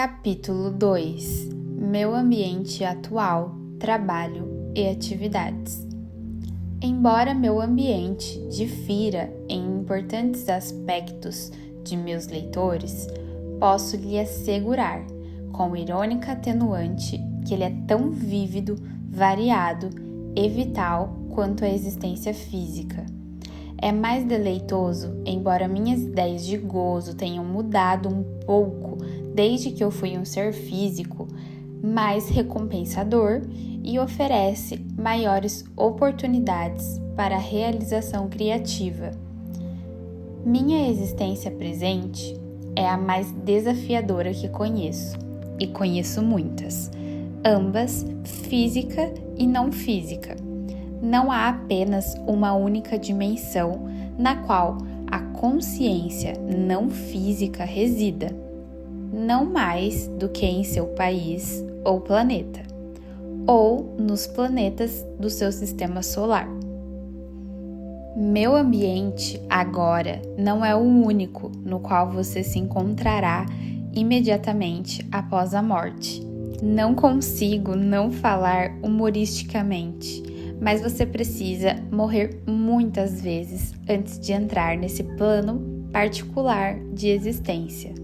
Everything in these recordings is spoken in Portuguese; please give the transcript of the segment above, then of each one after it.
Capítulo 2: Meu ambiente atual, trabalho e atividades. Embora meu ambiente difira em importantes aspectos de meus leitores, posso lhe assegurar, com irônica atenuante, que ele é tão vívido, variado e vital quanto a existência física. É mais deleitoso, embora minhas ideias de gozo tenham mudado um pouco desde que eu fui um ser físico, mais recompensador e oferece maiores oportunidades para a realização criativa. Minha existência presente é a mais desafiadora que conheço, e conheço muitas, ambas física e não física. Não há apenas uma única dimensão na qual a consciência não física resida, não mais do que em seu país ou planeta, ou nos planetas do seu sistema solar. Meu ambiente agora não é o único no qual você se encontrará imediatamente após a morte. Não consigo não falar humoristicamente, mas você precisa morrer muitas vezes antes de entrar nesse plano particular de existência.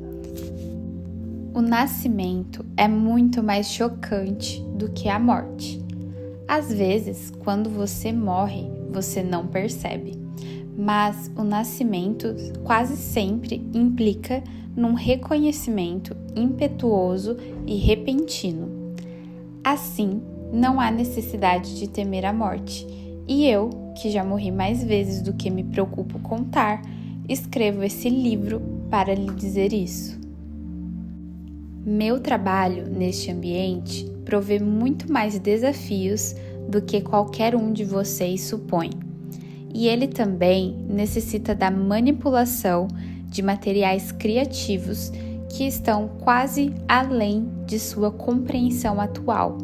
O nascimento é muito mais chocante do que a morte. Às vezes, quando você morre, você não percebe, mas o nascimento quase sempre implica num reconhecimento impetuoso e repentino. Assim, não há necessidade de temer a morte, e eu, que já morri mais vezes do que me preocupo contar, escrevo esse livro para lhe dizer isso. Meu trabalho neste ambiente provê muito mais desafios do que qualquer um de vocês supõe, e ele também necessita da manipulação de materiais criativos que estão quase além de sua compreensão atual.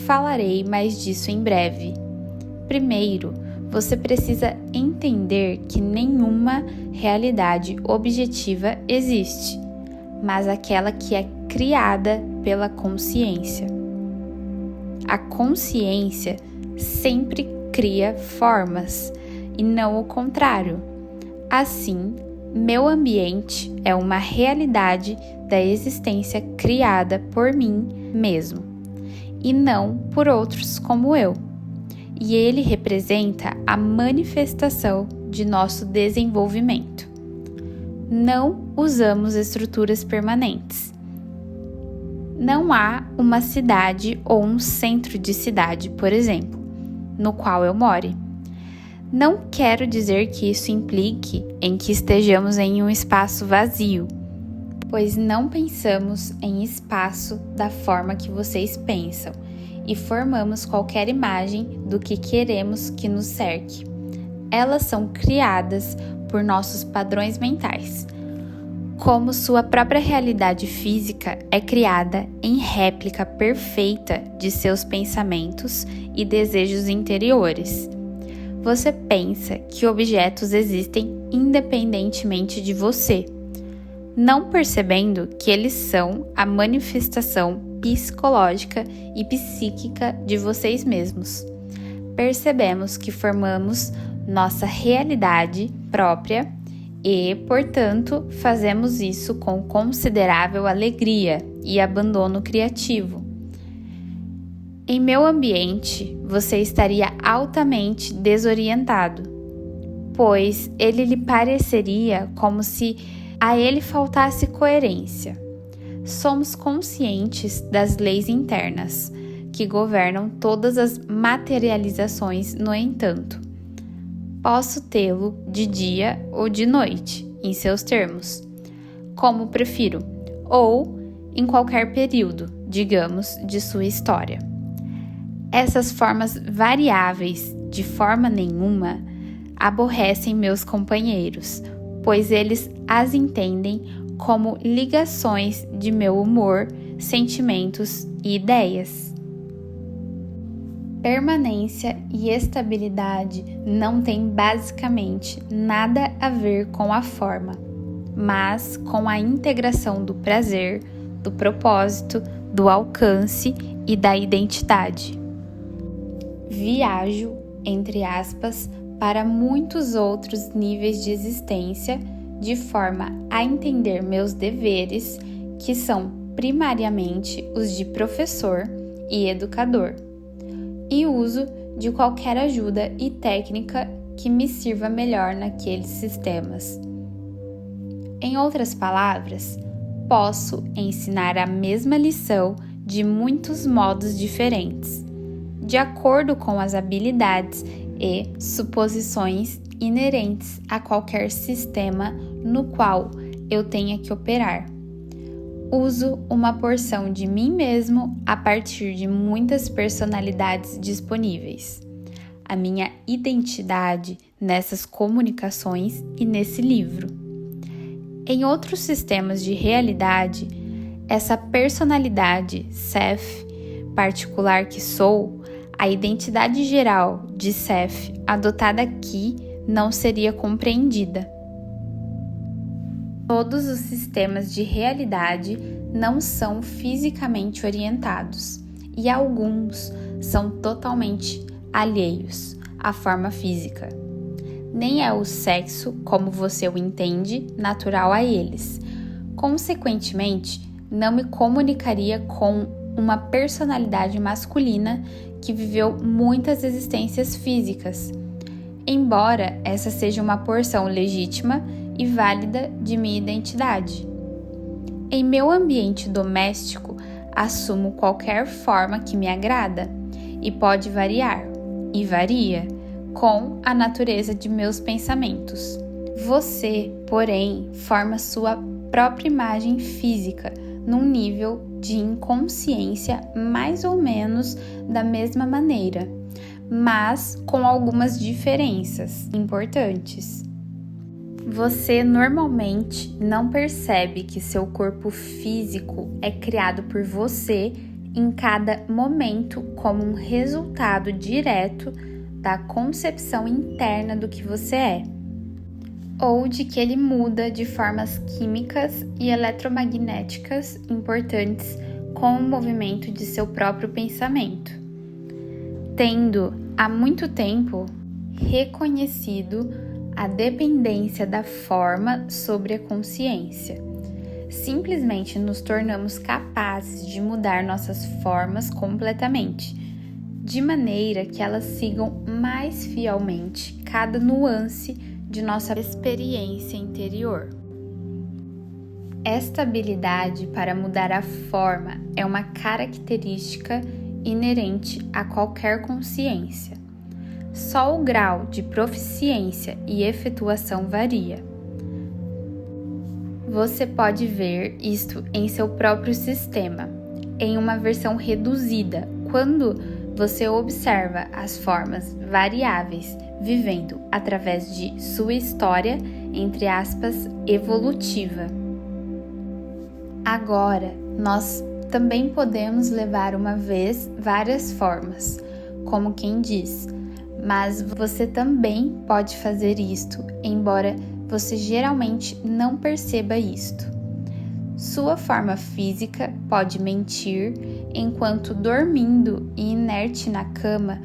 Falarei mais disso em breve. Primeiro, você precisa entender que nenhuma realidade objetiva existe, mas aquela que é criada pela consciência. A consciência sempre cria formas, e não o contrário. Assim, meu ambiente é uma realidade da existência criada por mim mesmo, e não por outros como eu. E ele representa a manifestação de nosso desenvolvimento. Não usamos estruturas permanentes. Não há uma cidade ou um centro de cidade, por exemplo, no qual eu more. Não quero dizer que isso implique em que estejamos em um espaço vazio, pois não pensamos em espaço da forma que vocês pensam e formamos qualquer imagem do que queremos que nos cerque. Elas são criadas por nossos padrões mentais, como sua própria realidade física é criada em réplica perfeita de seus pensamentos e desejos interiores. Você pensa que objetos existem independentemente de você, não percebendo que eles são a manifestação psicológica e psíquica de vocês mesmos. Percebemos que formamos nossa realidade própria e, portanto, fazemos isso com considerável alegria e abandono criativo. Em meu ambiente, você estaria altamente desorientado, pois ele lhe pareceria como se a ele faltasse coerência. Somos conscientes das leis internas, que governam todas as materializações, no entanto. Posso tê-lo de dia ou de noite, em seus termos, como prefiro, ou em qualquer período, digamos, de sua história. Essas formas variáveis, de forma nenhuma, aborrecem meus companheiros, pois eles as entendem como ligações de meu humor, sentimentos e ideias. Permanência e estabilidade não têm basicamente nada a ver com a forma, mas com a integração do prazer, do propósito, do alcance e da identidade. Viajo, entre aspas, para muitos outros níveis de existência, de forma a entender meus deveres, que são primariamente os de professor e educador, e uso de qualquer ajuda e técnica que me sirva melhor naqueles sistemas. Em outras palavras, posso ensinar a mesma lição de muitos modos diferentes, de acordo com as habilidades e suposições inerentes a qualquer sistema no qual eu tenha que operar. Uso uma porção de mim mesmo a partir de muitas personalidades disponíveis. A minha identidade nessas comunicações e nesse livro. Em outros sistemas de realidade, essa personalidade, self, particular que sou, a identidade geral de self adotada aqui não seria compreendida. Todos os sistemas de realidade não são fisicamente orientados e alguns são totalmente alheios à forma física. Nem é o sexo, como você o entende, natural a eles. Consequentemente, não me comunicaria com uma personalidade masculina que viveu muitas existências físicas, embora essa seja uma porção legítima e válida de minha identidade. Em meu ambiente doméstico, assumo qualquer forma que me agrada e pode variar, e varia, com a natureza de meus pensamentos. Você, porém, forma sua própria imagem física num nível de inconsciência mais ou menos da mesma maneira, mas com algumas diferenças importantes. Você normalmente não percebe que seu corpo físico é criado por você em cada momento como um resultado direto da concepção interna do que você é, ou de que ele muda de formas químicas e eletromagnéticas importantes com o movimento de seu próprio pensamento, tendo há muito tempo reconhecido a dependência da forma sobre a consciência. Simplesmente nos tornamos capazes de mudar nossas formas completamente, de maneira que elas sigam mais fielmente cada nuance de nossa experiência interior. Esta habilidade para mudar a forma é uma característica inerente a qualquer consciência. Só o grau de proficiência e efetuação varia. Você pode ver isto em seu próprio sistema, em uma versão reduzida, quando você observa as formas variáveis vivendo através de sua história, entre aspas, evolutiva. Agora, nós também podemos levar uma vez várias formas, como quem diz, mas você também pode fazer isto, embora você geralmente não perceba isto. Sua forma física pode mentir enquanto dormindo e inerte na cama,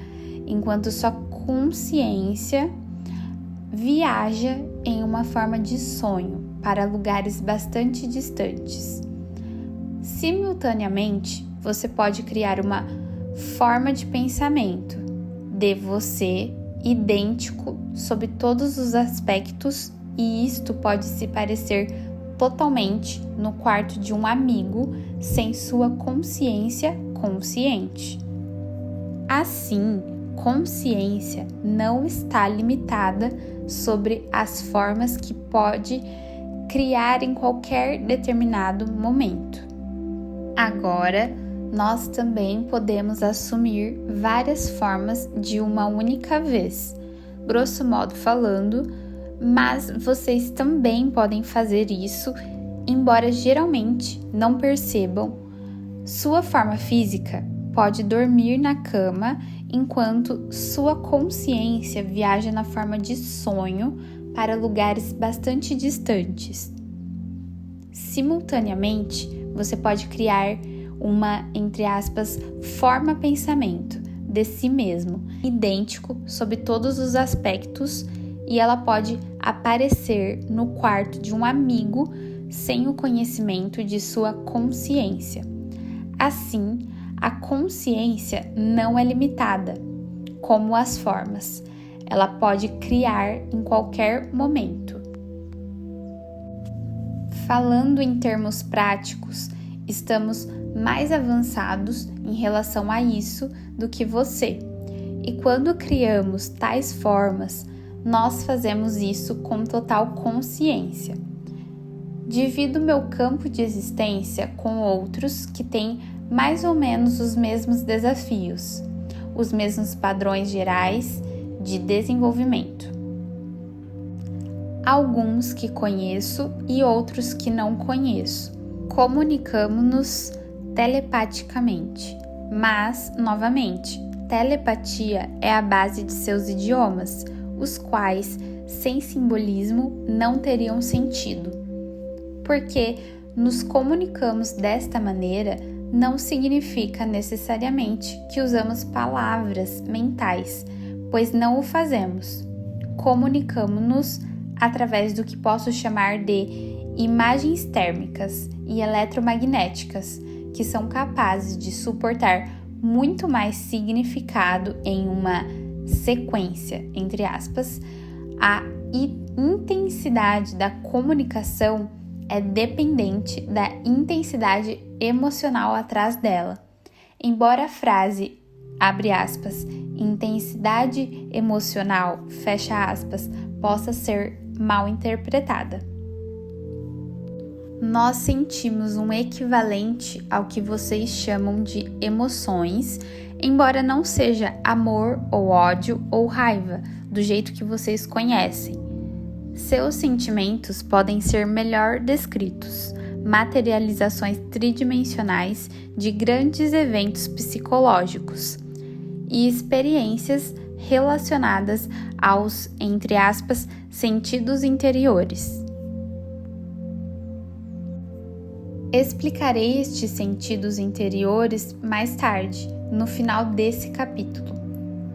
enquanto sua consciência viaja em uma forma de sonho para lugares bastante distantes. Simultaneamente, você pode criar uma forma de pensamento de você idêntico sob todos os aspectos, e isto pode se parecer totalmente no quarto de um amigo sem sua consciência consciente. Assim, consciência não está limitada sobre as formas que pode criar em qualquer determinado momento. Agora, nós também podemos assumir várias formas de uma única vez, grosso modo falando, mas vocês também podem fazer isso, embora geralmente não percebam. Sua forma física pode dormir na cama enquanto sua consciência viaja na forma de sonho para lugares bastante distantes. Simultaneamente, você pode criar uma, entre aspas, forma-pensamento de si mesmo, idêntico sob todos os aspectos, e ela pode aparecer no quarto de um amigo sem o conhecimento de sua consciência. Assim, a consciência não é limitada, como as formas. Ela pode criar em qualquer momento. Falando em termos práticos, estamos mais avançados em relação a isso do que você. E quando criamos tais formas, nós fazemos isso com total consciência. Divido meu campo de existência com outros que têm mais ou menos os mesmos desafios, os mesmos padrões gerais de desenvolvimento. Alguns que conheço e outros que não conheço. Comunicamos-nos telepaticamente, mas, novamente, telepatia é a base de seus idiomas, os quais, sem simbolismo, não teriam sentido. Porque nos comunicamos desta maneira não significa necessariamente que usamos palavras mentais, pois não o fazemos. Comunicamos-nos através do que posso chamar de imagens térmicas e eletromagnéticas, que são capazes de suportar muito mais significado em uma sequência, entre aspas. A intensidade da comunicação é dependente da intensidade emocional atrás dela. Embora a frase, abre aspas, intensidade emocional, fecha aspas, possa ser mal interpretada. Nós sentimos um equivalente ao que vocês chamam de emoções, embora não seja amor ou ódio ou raiva, do jeito que vocês conhecem. Seus sentimentos podem ser melhor descritos, materializações tridimensionais de grandes eventos psicológicos e experiências relacionadas aos, entre aspas, sentidos interiores. Explicarei estes sentidos interiores mais tarde, no final desse capítulo.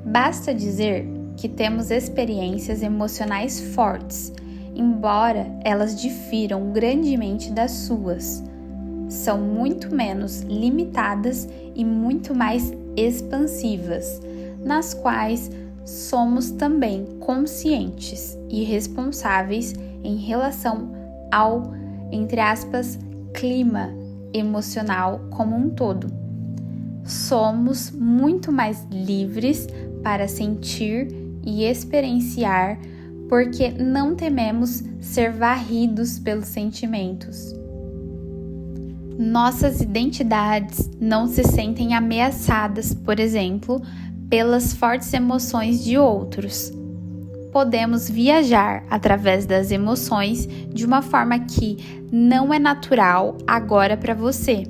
Basta dizer que temos experiências emocionais fortes, embora elas difiram grandemente das suas. São muito menos limitadas e muito mais expansivas, nas quais somos também conscientes e responsáveis em relação ao, entre aspas, clima emocional como um todo. Somos muito mais livres para sentir e experienciar, porque não tememos ser varridos pelos sentimentos. Nossas identidades não se sentem ameaçadas, por exemplo, pelas fortes emoções de outros. Podemos viajar através das emoções de uma forma que não é natural agora para você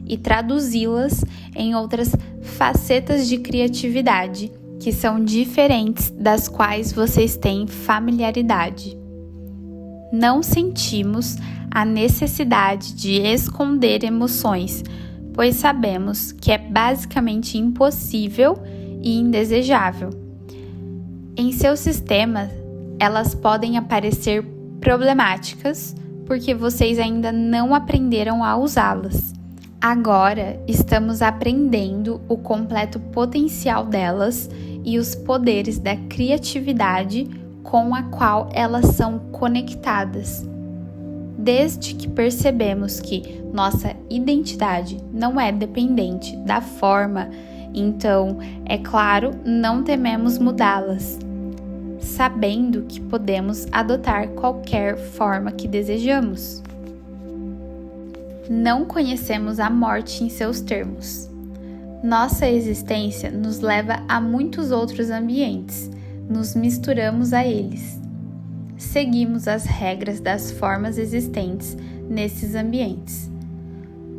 e traduzi-las em outras facetas de criatividade que são diferentes das quais vocês têm familiaridade. Não sentimos a necessidade de esconder emoções, pois sabemos que é basicamente impossível e indesejável. Em seu sistema, elas podem aparecer problemáticas porque vocês ainda não aprenderam a usá-las. Agora estamos aprendendo o completo potencial delas e os poderes da criatividade com a qual elas são conectadas. Desde que percebemos que nossa identidade não é dependente da forma, então, é claro, não tememos mudá-las, sabendo que podemos adotar qualquer forma que desejamos. Não conhecemos a morte em seus termos. Nossa existência nos leva a muitos outros ambientes, nos misturamos a eles. Seguimos as regras das formas existentes nesses ambientes.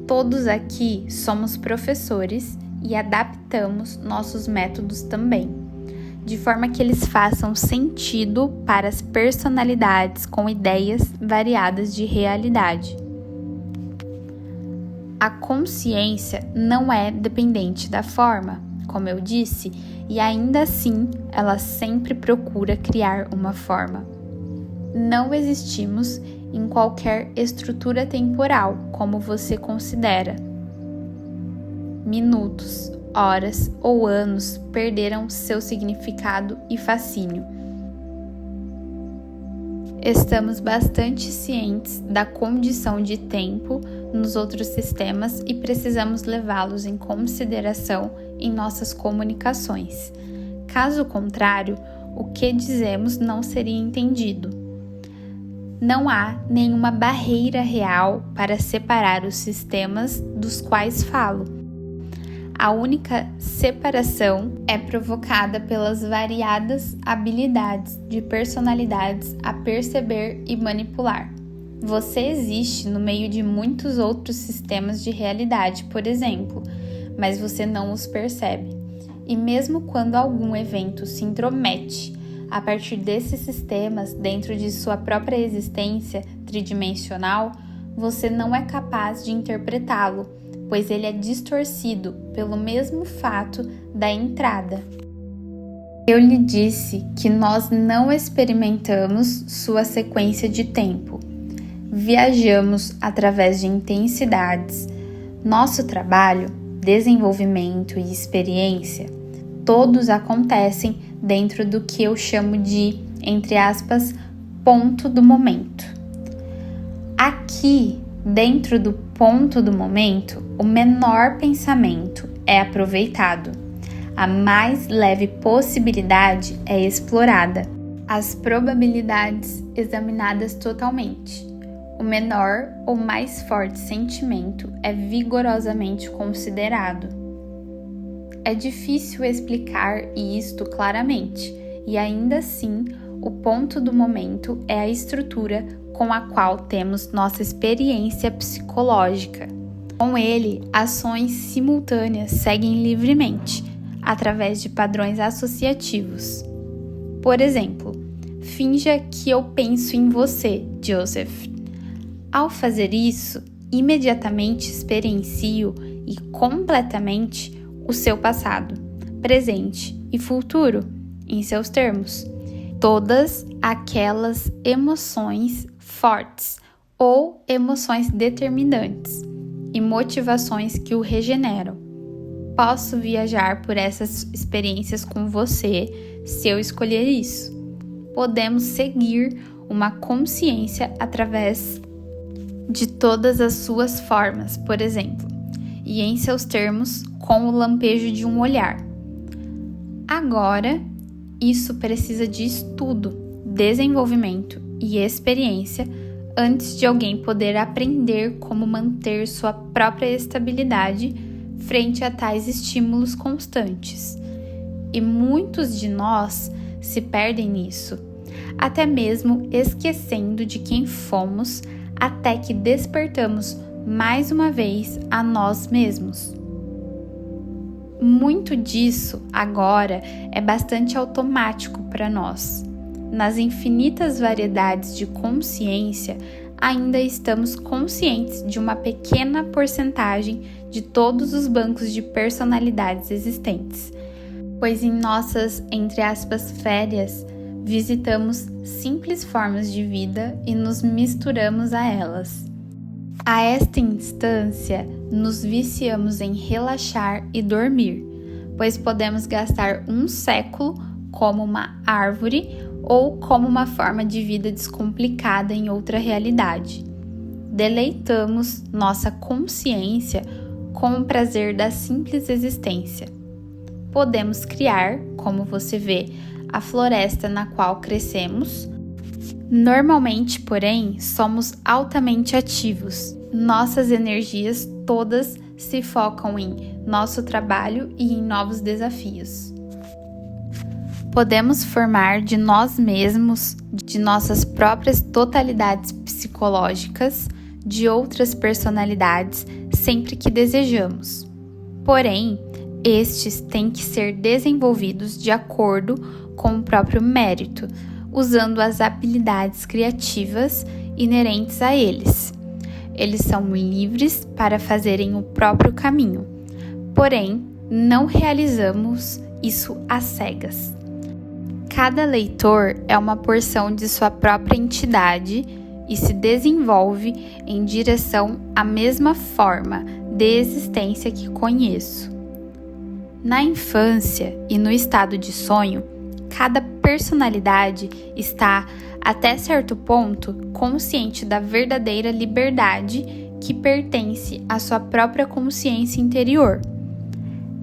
Todos aqui somos professores e adaptamos nossos métodos também, de forma que eles façam sentido para as personalidades com ideias variadas de realidade. A consciência não é dependente da forma, como eu disse, e ainda assim ela sempre procura criar uma forma. Não existimos em qualquer estrutura temporal, como você considera. Minutos, horas ou anos perderam seu significado e fascínio. Estamos bastante cientes da condição de tempo nos outros sistemas e precisamos levá-los em consideração em nossas comunicações. Caso contrário, o que dizemos não seria entendido. Não há nenhuma barreira real para separar os sistemas dos quais falo. A única separação é provocada pelas variadas habilidades de personalidades a perceber e manipular. Você existe no meio de muitos outros sistemas de realidade, por exemplo, mas você não os percebe. E mesmo quando algum evento se intromete a partir desses sistemas dentro de sua própria existência tridimensional, você não é capaz de interpretá-lo, pois ele é distorcido pelo mesmo fato da entrada. Eu lhe disse que nós não experimentamos sua sequência de tempo. Viajamos através de intensidades. Nosso trabalho, desenvolvimento e experiência, todos acontecem dentro do que eu chamo de, entre aspas, ponto do momento. Aqui, dentro do ponto do momento, o menor pensamento é aproveitado. A mais leve possibilidade é explorada. As probabilidades examinadas totalmente. O menor ou mais forte sentimento é vigorosamente considerado. É difícil explicar isto claramente, e ainda assim, o ponto do momento é a estrutura com a qual temos nossa experiência psicológica. Com ele, ações simultâneas seguem livremente, através de padrões associativos. Por exemplo, finja que eu penso em você, Joseph. Ao fazer isso, imediatamente experiencio e completamente o seu passado, presente e futuro, em seus termos. Todas aquelas emoções fortes ou emoções determinantes e motivações que o regeneram. Posso viajar por essas experiências com você se eu escolher isso. Podemos seguir uma consciência através de todas as suas formas, por exemplo, e em seus termos, com o lampejo de um olhar. Agora, isso precisa de estudo, desenvolvimento e experiência antes de alguém poder aprender como manter sua própria estabilidade frente a tais estímulos constantes. E muitos de nós se perdem nisso, até mesmo esquecendo de quem fomos até que despertamos mais uma vez a nós mesmos. Muito disso agora é bastante automático para nós. Nas infinitas variedades de consciência, ainda estamos conscientes de uma pequena porcentagem de todos os bancos de personalidades existentes, pois em nossas, entre aspas, férias, visitamos simples formas de vida e nos misturamos a elas. A esta instância, nos viciamos em relaxar e dormir, pois podemos gastar um século como uma árvore ou como uma forma de vida descomplicada em outra realidade. Deleitamos nossa consciência com o prazer da simples existência. Podemos criar, como você vê, a floresta na qual crescemos. Normalmente, porém, somos altamente ativos. Nossas energias todas se focam em nosso trabalho e em novos desafios. Podemos formar de nós mesmos, de nossas próprias totalidades psicológicas, de outras personalidades, sempre que desejamos. Porém, estes têm que ser desenvolvidos de acordo com o próprio mérito, usando as habilidades criativas inerentes a eles. eles são livres para fazerem o próprio caminho. Porém, não realizamos isso às cegas. Cada leitor é uma porção de sua própria entidade e se desenvolve em direção à mesma forma de existência que conheço. Na infância e no estado de sonho, cada personalidade está, até certo ponto, consciente da verdadeira liberdade que pertence à sua própria consciência interior.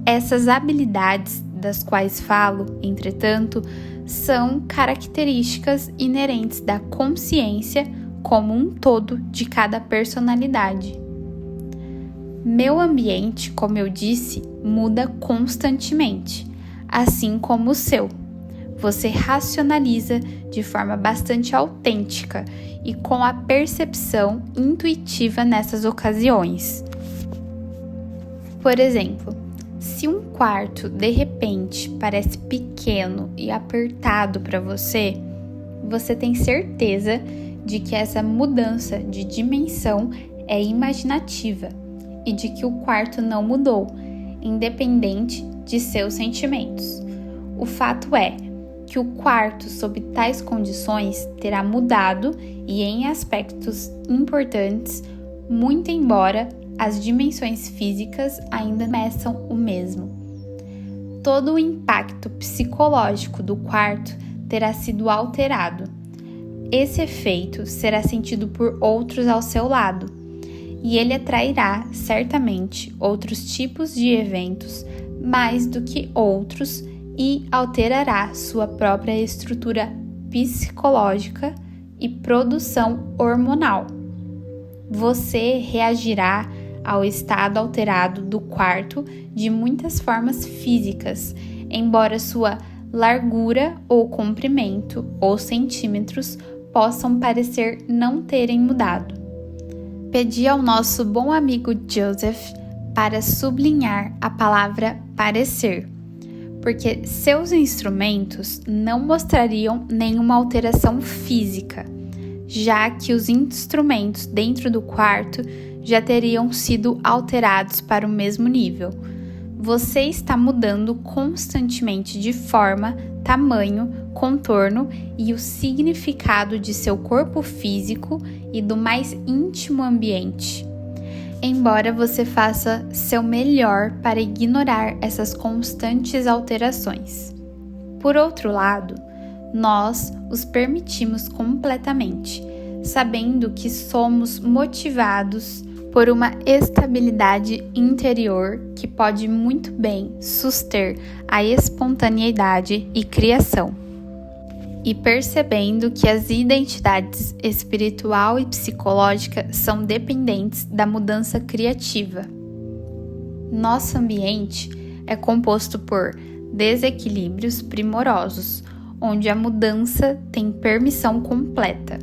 Essas habilidades das quais falo, entretanto, são características inerentes da consciência como um todo de cada personalidade. Meu ambiente, como eu disse, muda constantemente, assim como o seu. Você racionaliza de forma bastante autêntica e com a percepção intuitiva nessas ocasiões. Por exemplo, se um quarto de repente parece pequeno e apertado para você, você tem certeza de que essa mudança de dimensão é imaginativa e de que o quarto não mudou, independente de seus sentimentos. O fato é que o quarto, sob tais condições, terá mudado e em aspectos importantes, muito embora as dimensões físicas ainda meçam o mesmo. Todo o impacto psicológico do quarto terá sido alterado. Esse efeito será sentido por outros ao seu lado, e ele atrairá, certamente, outros tipos de eventos mais do que outros e alterará sua própria estrutura psicológica e produção hormonal. Você reagirá ao estado alterado do quarto de muitas formas físicas, embora sua largura ou comprimento ou centímetros possam parecer não terem mudado. Pedi ao nosso bom amigo Joseph para sublinhar a palavra parecer, porque seus instrumentos não mostrariam nenhuma alteração física, já que os instrumentos dentro do quarto já teriam sido alterados para o mesmo nível. Você está mudando constantemente de forma, tamanho, contorno e o significado de seu corpo físico e do mais íntimo ambiente. Embora você faça seu melhor para ignorar essas constantes alterações. Por outro lado, nós os permitimos completamente, sabendo que somos motivados por uma estabilidade interior que pode muito bem suster a espontaneidade e criação. E percebendo que as identidades espiritual e psicológica são dependentes da mudança criativa. Nosso ambiente é composto por desequilíbrios primorosos, onde a mudança tem permissão completa.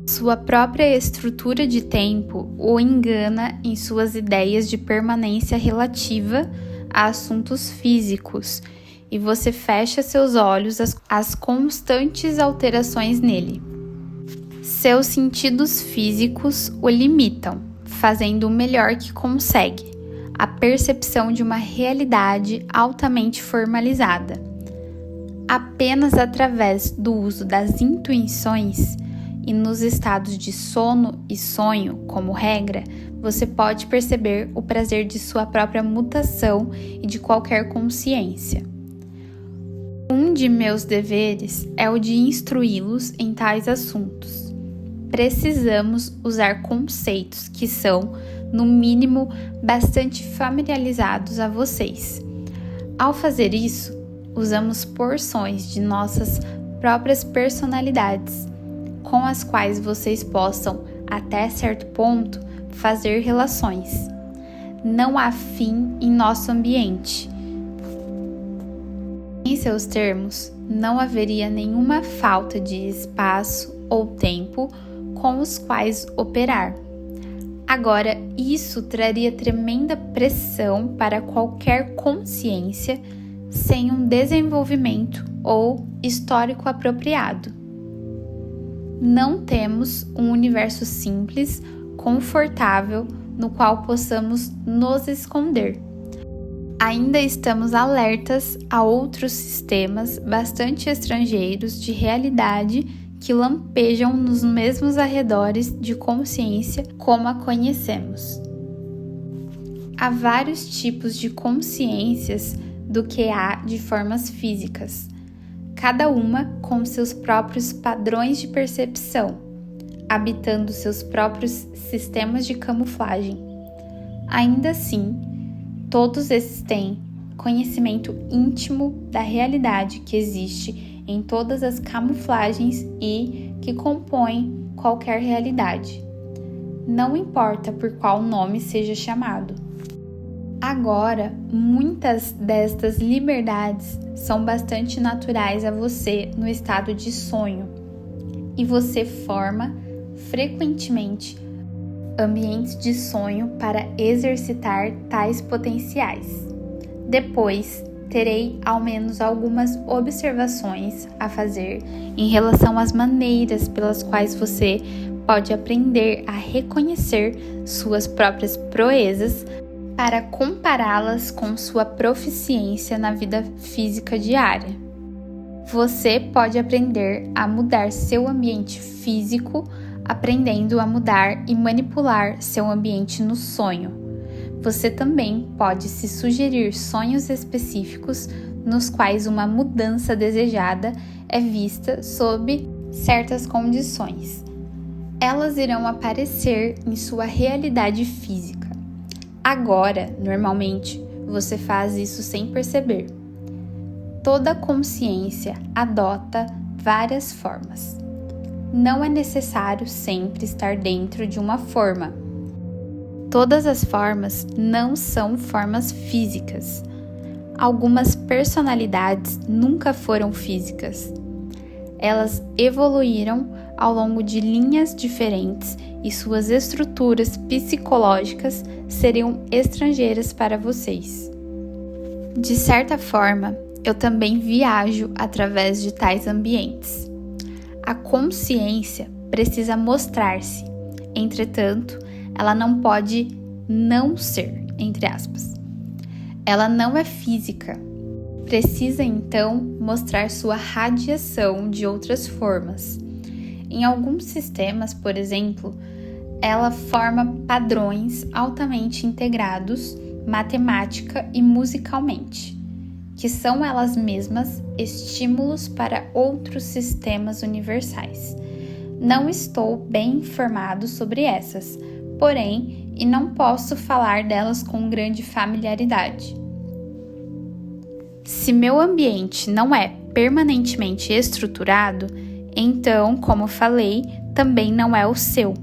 Sua própria estrutura de tempo o engana em suas ideias de permanência relativa a assuntos físicos, e você fecha seus olhos às constantes alterações nele. Seus sentidos físicos o limitam, fazendo o melhor que consegue, a percepção de uma realidade altamente formalizada. Apenas através do uso das intuições e nos estados de sono e sonho, como regra, você pode perceber o prazer de sua própria mutação e de qualquer consciência. Um de meus deveres é o de instruí-los em tais assuntos. Precisamos usar conceitos que são, no mínimo, bastante familiarizados a vocês. Ao fazer isso, usamos porções de nossas próprias personalidades, com as quais vocês possam, até certo ponto, fazer relações. Não há fim em nosso ambiente. Em seus termos, não haveria nenhuma falta de espaço ou tempo com os quais operar. Agora, isso traria tremenda pressão para qualquer consciência sem um desenvolvimento ou histórico apropriado. Não temos um universo simples confortável no qual possamos nos esconder. Ainda estamos alertas a outros sistemas bastante estrangeiros de realidade que lampejam nos mesmos arredores de consciência como a conhecemos. Há vários tipos de consciências do que há de formas físicas, cada uma com seus próprios padrões de percepção, habitando seus próprios sistemas de camuflagem. Ainda assim, todos esses têm conhecimento íntimo da realidade que existe em todas as camuflagens e que compõem qualquer realidade. Não importa por qual nome seja chamado. Agora, muitas destas liberdades são bastante naturais a você no estado de sonho, e você forma frequentemente ambientes de sonho para exercitar tais potenciais. Depois, terei ao menos algumas observações a fazer em relação às maneiras pelas quais você pode aprender a reconhecer suas próprias proezas para compará-las com sua proficiência na vida física diária. Você pode aprender a mudar seu ambiente físico, aprendendo a mudar e manipular seu ambiente no sonho. Você também pode se sugerir sonhos específicos nos quais uma mudança desejada é vista sob certas condições. Elas irão aparecer em sua realidade física. Agora, normalmente, você faz isso sem perceber. Toda consciência adota várias formas. Não é necessário sempre estar dentro de uma forma. Todas as formas não são formas físicas. Algumas personalidades nunca foram físicas. Elas evoluíram ao longo de linhas diferentes e suas estruturas psicológicas seriam estrangeiras para vocês. De certa forma, eu também viajo através de tais ambientes. A consciência precisa mostrar-se, entretanto, ela não pode não ser, entre aspas. Ela não é física. Precisa então mostrar sua radiação de outras formas. Em alguns sistemas, por exemplo, ela forma padrões altamente integrados, matemática e musicalmente, que são elas mesmas estímulos para outros sistemas universais. Não estou bem informado sobre essas, porém, e não posso falar delas com grande familiaridade. Se meu ambiente não é permanentemente estruturado, então, como falei, também não é o seu.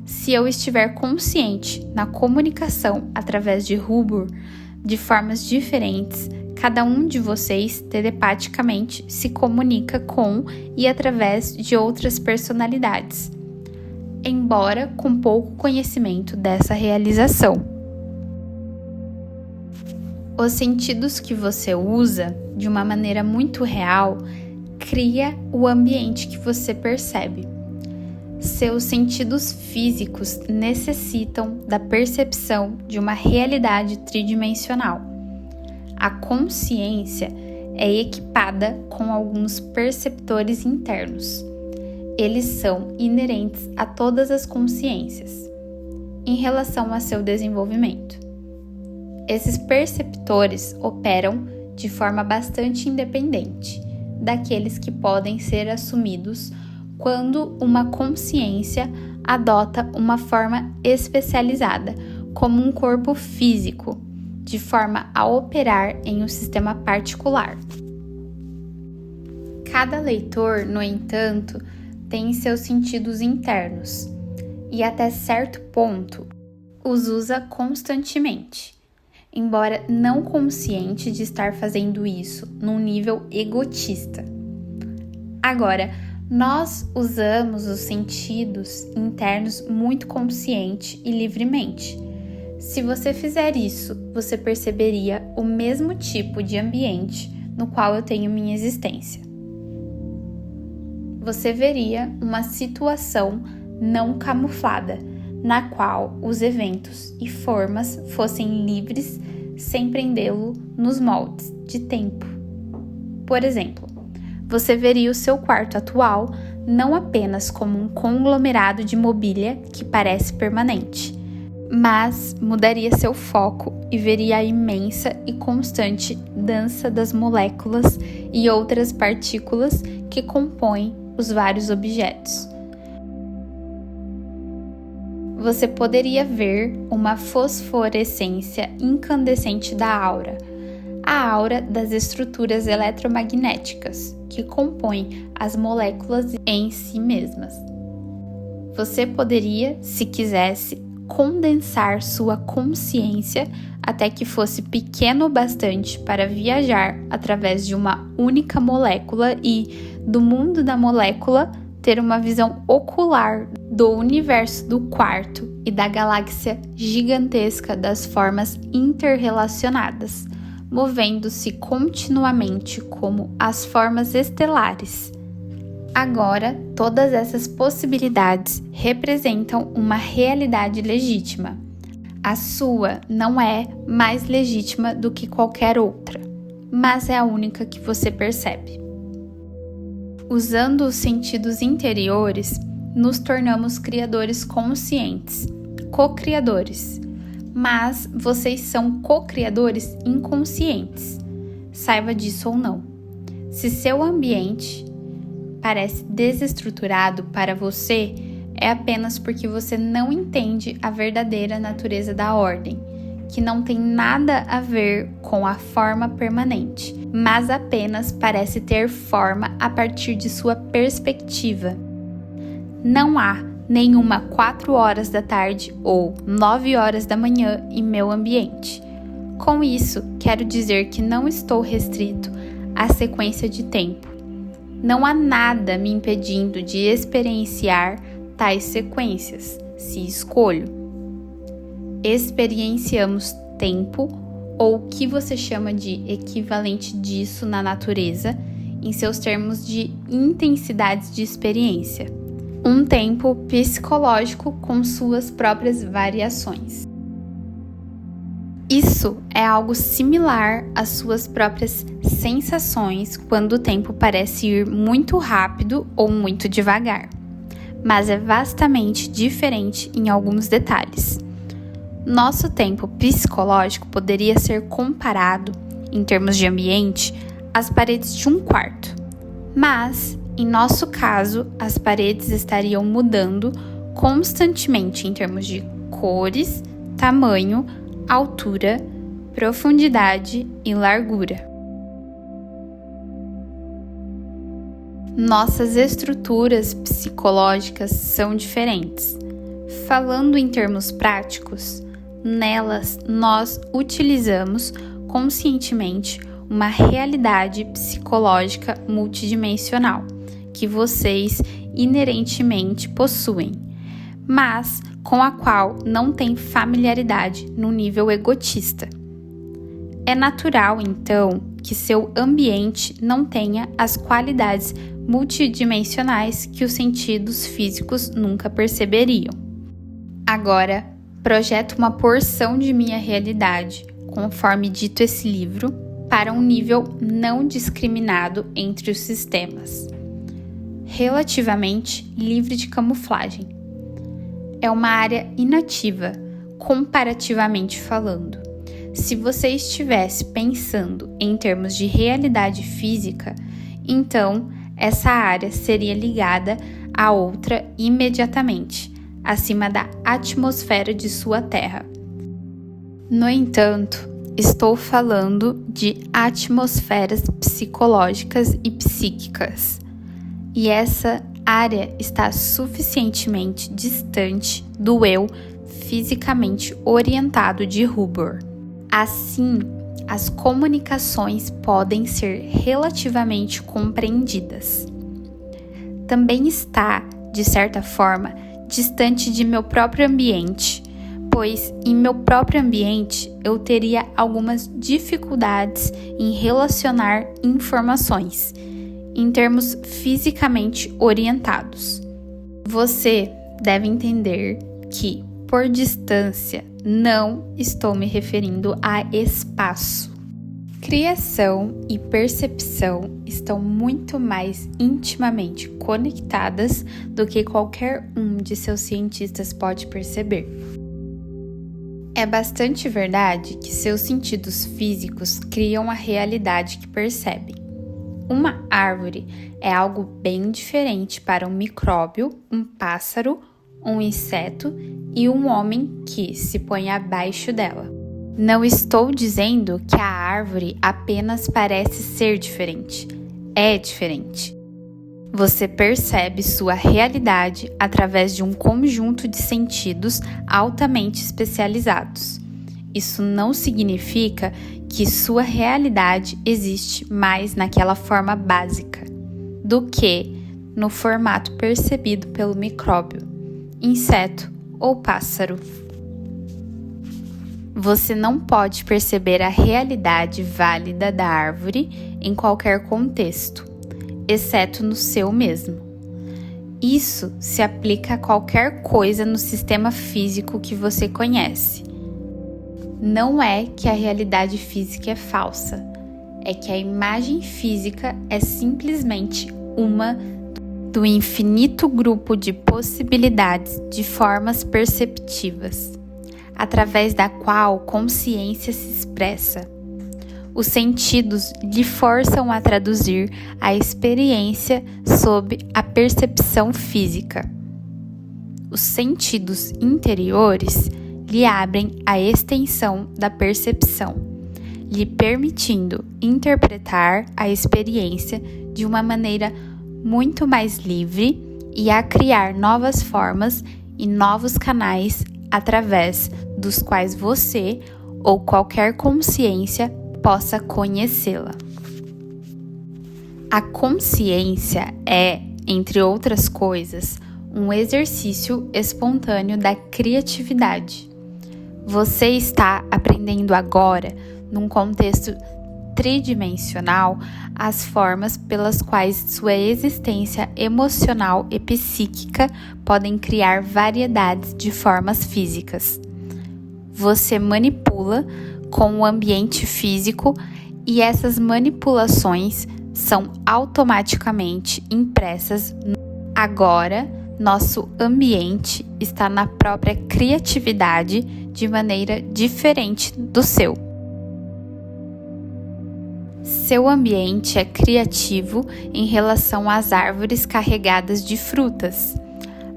Se eu estiver consciente na comunicação através de rubor, de formas diferentes, cada um de vocês telepaticamente se comunica com e através de outras personalidades, embora com pouco conhecimento dessa realização. Os sentidos que você usa de uma maneira muito real cria o ambiente que você percebe. Seus sentidos físicos necessitam da percepção de uma realidade tridimensional. A consciência é equipada com alguns perceptores internos. Eles são inerentes a todas as consciências, em relação a seu desenvolvimento. Esses perceptores operam de forma bastante independente daqueles que podem ser assumidos quando uma consciência adota uma forma especializada, como um corpo físico, de forma a operar em um sistema particular. Cada leitor, no entanto, tem seus sentidos internos e, até certo ponto, os usa constantemente, embora não consciente de estar fazendo isso num nível egotista. Agora, nós usamos os sentidos internos muito consciente e livremente. Se você fizer isso, você perceberia o mesmo tipo de ambiente no qual eu tenho minha existência. Você veria uma situação não camuflada, na qual os eventos e formas fossem livres sem prendê-lo nos moldes de tempo. Por exemplo, você veria o seu quarto atual não apenas como um conglomerado de mobília que parece permanente, mas mudaria seu foco e veria a imensa e constante dança das moléculas e outras partículas que compõem os vários objetos. Você poderia ver uma fosforescência incandescente da aura, a aura das estruturas eletromagnéticas que compõem as moléculas em si mesmas. Você poderia, se quisesse, condensar sua consciência até que fosse pequeno o bastante para viajar através de uma única molécula e, do mundo da molécula, ter uma visão ocular do universo do quarto e da galáxia gigantesca das formas interrelacionadas, movendo-se continuamente como as formas estelares. Agora, todas essas possibilidades representam uma realidade legítima. A sua não é mais legítima do que qualquer outra, mas é a única que você percebe. Usando os sentidos interiores, nos tornamos criadores conscientes, co-criadores. Mas vocês são co-criadores inconscientes. Saiba disso ou não. Se seu ambiente parece desestruturado para você, é apenas porque você não entende a verdadeira natureza da ordem, que não tem nada a ver com a forma permanente, mas apenas parece ter forma a partir de sua perspectiva. Não há nenhuma 4 horas da tarde ou 9 horas da manhã em meu ambiente. Com isso, quero dizer que não estou restrito à sequência de tempo. Não há nada me impedindo de experienciar tais sequências, se escolho. Experienciamos tempo, ou o que você chama de equivalente disso na natureza, em seus termos de intensidades de experiência. Um tempo psicológico com suas próprias variações. Isso é algo similar às suas próprias sensações quando o tempo parece ir muito rápido ou muito devagar, mas é vastamente diferente em alguns detalhes. Nosso tempo psicológico poderia ser comparado, em termos de ambiente, às paredes de um quarto, mas em nosso caso, as paredes estariam mudando constantemente em termos de cores, tamanho, altura, profundidade e largura. Nossas estruturas psicológicas são diferentes. Falando em termos práticos, nelas nós utilizamos conscientemente uma realidade psicológica multidimensional, que vocês inerentemente possuem, mas com a qual não têm familiaridade no nível egotista. É natural, então, que seu ambiente não tenha as qualidades multidimensionais que os sentidos físicos nunca perceberiam. Agora, projeto uma porção de minha realidade, conforme dito esse livro, para um nível não discriminado entre os sistemas, relativamente livre de camuflagem. É uma área inativa, comparativamente falando. Se você estivesse pensando em termos de realidade física, então essa área seria ligada a outra imediatamente, acima da atmosfera de sua Terra. No entanto, estou falando de atmosferas psicológicas e psíquicas, e essa área está suficientemente distante do eu fisicamente orientado de Hubbard. Assim, as comunicações podem ser relativamente compreendidas. Também está, de certa forma, distante de meu próprio ambiente, pois em meu próprio ambiente eu teria algumas dificuldades em relacionar informações, em termos fisicamente orientados. Você deve entender que, Por distância, não estou me referindo a espaço. Criação e percepção estão muito mais intimamente conectadas do que qualquer um de seus cientistas pode perceber. É bastante verdade que seus sentidos físicos criam a realidade que percebem. Uma árvore é algo bem diferente para um micróbio, um pássaro, um inseto e um homem que se põe abaixo dela. Não estou dizendo que a árvore apenas parece ser diferente. É diferente. Você percebe sua realidade através de um conjunto de sentidos altamente especializados. Isso não significa que sua realidade existe mais naquela forma básica do que no formato percebido pelo micróbio, inseto ou pássaro. Você não pode perceber a realidade válida da árvore em qualquer contexto, exceto no seu mesmo. Isso se aplica a qualquer coisa no sistema físico que você conhece. Não é que a realidade física é falsa, é que a imagem física é simplesmente uma do infinito grupo de possibilidades de formas perceptivas, através da qual consciência se expressa. Os sentidos lhe forçam a traduzir a experiência sob a percepção física. Os sentidos interiores lhe abrem a extensão da percepção, lhe permitindo interpretar a experiência de uma maneira muito mais livre e a criar novas formas e novos canais através dos quais você ou qualquer consciência possa conhecê-la. A consciência é, entre outras coisas, um exercício espontâneo da criatividade. Você está aprendendo agora, num contexto tridimensional, as formas pelas quais sua existência emocional e psíquica podem criar variedades de formas físicas. Você manipula com o ambiente físico e essas manipulações são automaticamente impressas. Agora, nosso ambiente está na própria criatividade de maneira diferente do seu. Seu ambiente é criativo em relação às árvores carregadas de frutas.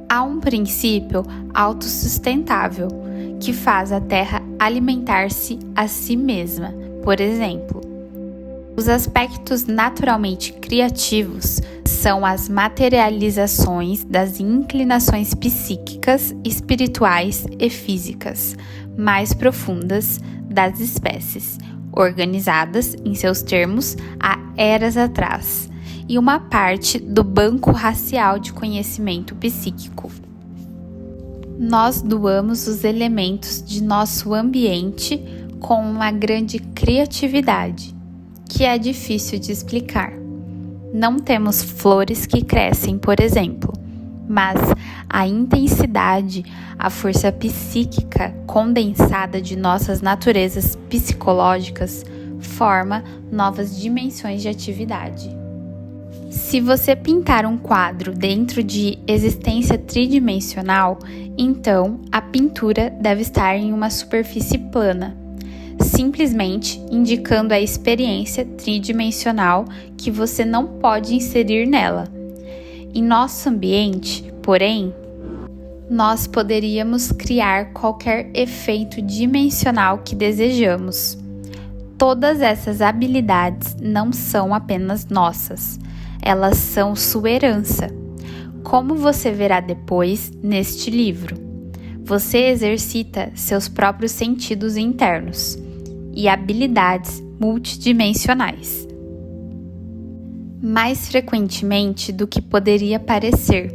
Há um princípio autossustentável que faz a terra alimentar-se a si mesma. Por exemplo, os aspectos naturalmente criativos são as materializações das inclinações psíquicas, espirituais e físicas mais profundas das espécies, organizadas em seus termos há eras atrás, e uma parte do banco racial de conhecimento psíquico. Nós doamos os elementos de nosso ambiente com uma grande criatividade, que é difícil de explicar. Não temos flores que crescem, por exemplo, mas a intensidade, a força psíquica condensada de nossas naturezas psicológicas forma novas dimensões de atividade. Se você pintar um quadro dentro de existência tridimensional, então a pintura deve estar em uma superfície plana, simplesmente indicando a experiência tridimensional que você não pode inserir nela. Em nosso ambiente, porém, nós poderíamos criar qualquer efeito dimensional que desejamos. Todas essas habilidades não são apenas nossas, elas são sua herança. Como você verá depois neste livro, você exercita seus próprios sentidos internos e habilidades multidimensionais. Mais frequentemente do que poderia parecer,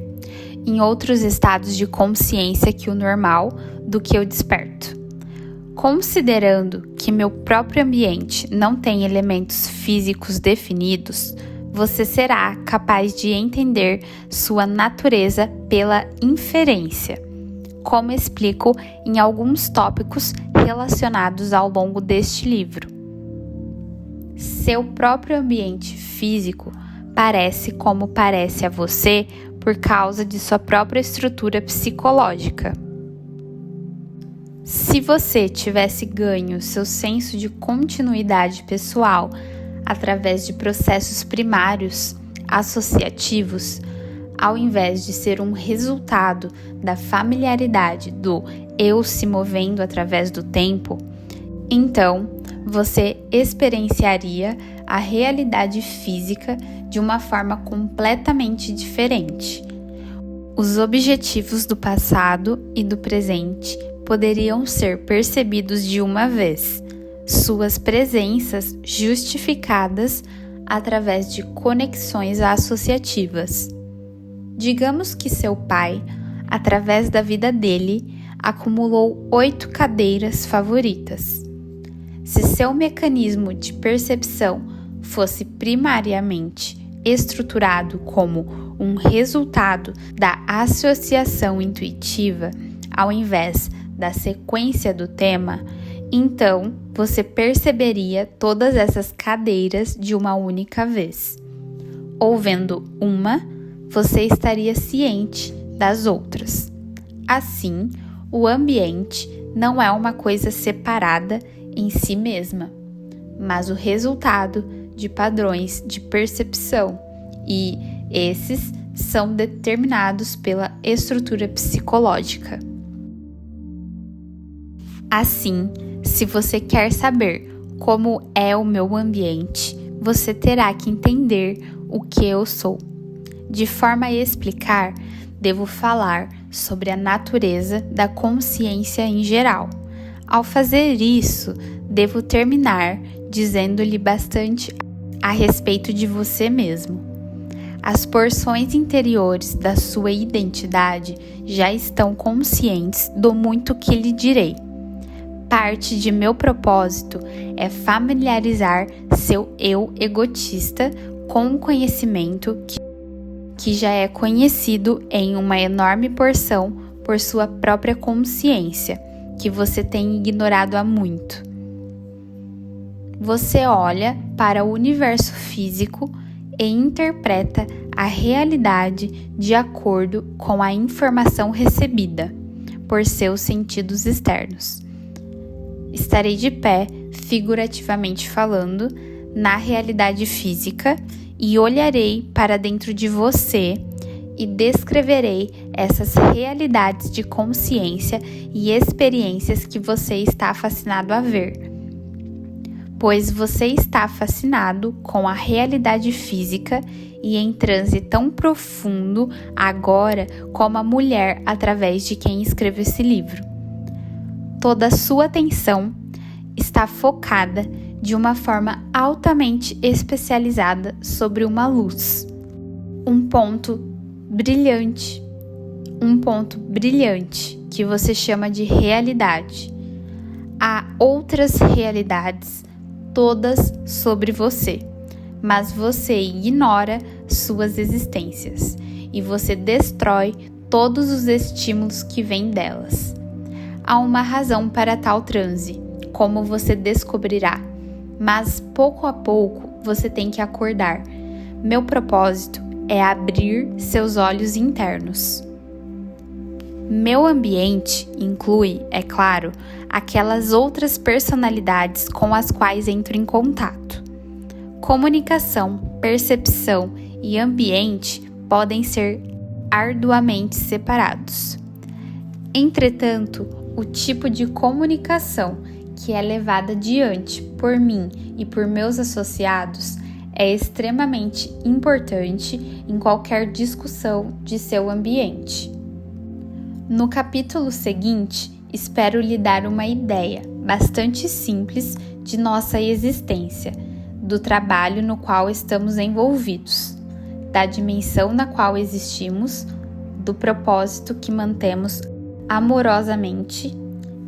em outros estados de consciência que o normal do que o desperto. Considerando que meu próprio ambiente não tem elementos físicos definidos, você será capaz de entender sua natureza pela inferência. como explico em alguns tópicos relacionados ao longo deste livro. Seu próprio ambiente físico parece como parece a você por causa de sua própria estrutura psicológica. Se você tivesse ganho seu senso de continuidade pessoal através de processos primários, associativos, ao invés de ser um resultado da familiaridade do eu se movendo através do tempo, então você experienciaria a realidade física de uma forma completamente diferente. Os objetivos do passado e do presente poderiam ser percebidos de uma vez, suas presenças justificadas através de conexões associativas. Digamos que seu pai, através da vida dele, acumulou 8 cadeiras favoritas. Se seu mecanismo de percepção fosse primariamente estruturado como um resultado da associação intuitiva, ao invés da sequência do tema, então você perceberia todas essas cadeiras de uma única vez. Ou vendo uma, você estaria ciente das outras. Assim, o ambiente não é uma coisa separada em si mesma, mas o resultado de padrões de percepção, e esses são determinados pela estrutura psicológica. Assim, se você quer saber como é o meu ambiente, você terá que entender o que eu sou. De forma a explicar, devo falar sobre a natureza da consciência em geral. Ao fazer isso, devo terminar dizendo-lhe bastante a respeito de você mesmo. As porções interiores da sua identidade já estão conscientes do muito que lhe direi. Parte de meu propósito é familiarizar seu eu egotista com um conhecimento que já é conhecido em uma enorme porção por sua própria consciência, que você tem ignorado há muito. Você olha para o universo físico e interpreta a realidade de acordo com a informação recebida por seus sentidos externos. Estarei de pé, figurativamente falando, na realidade física e olharei para dentro de você e descreverei essas realidades de consciência e experiências que você está fascinado a ver. Pois você está fascinado com a realidade física e em transe tão profundo agora como a mulher através de quem escreveu esse livro. Toda a sua atenção está focada de uma forma altamente especializada sobre uma luz, um ponto brilhante que você chama de realidade. Há outras realidades, todas sobre você, mas você ignora suas existências e você destrói todos os estímulos que vêm delas. Há uma razão para tal transe, como você descobrirá, mas pouco a pouco você tem que acordar. Meu propósito é abrir seus olhos internos. Meu ambiente inclui, é claro, aquelas outras personalidades com as quais entro em contato. Comunicação, percepção e ambiente podem ser arduamente separados. Entretanto, o tipo de comunicação que é levada adiante por mim e por meus associados é extremamente importante em qualquer discussão de seu ambiente. No capítulo seguinte, espero lhe dar uma ideia bastante simples de nossa existência, do trabalho no qual estamos envolvidos, da dimensão na qual existimos, do propósito que mantemos amorosamente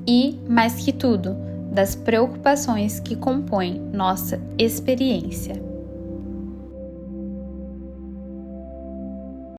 e, mais que tudo, das preocupações que compõem nossa experiência.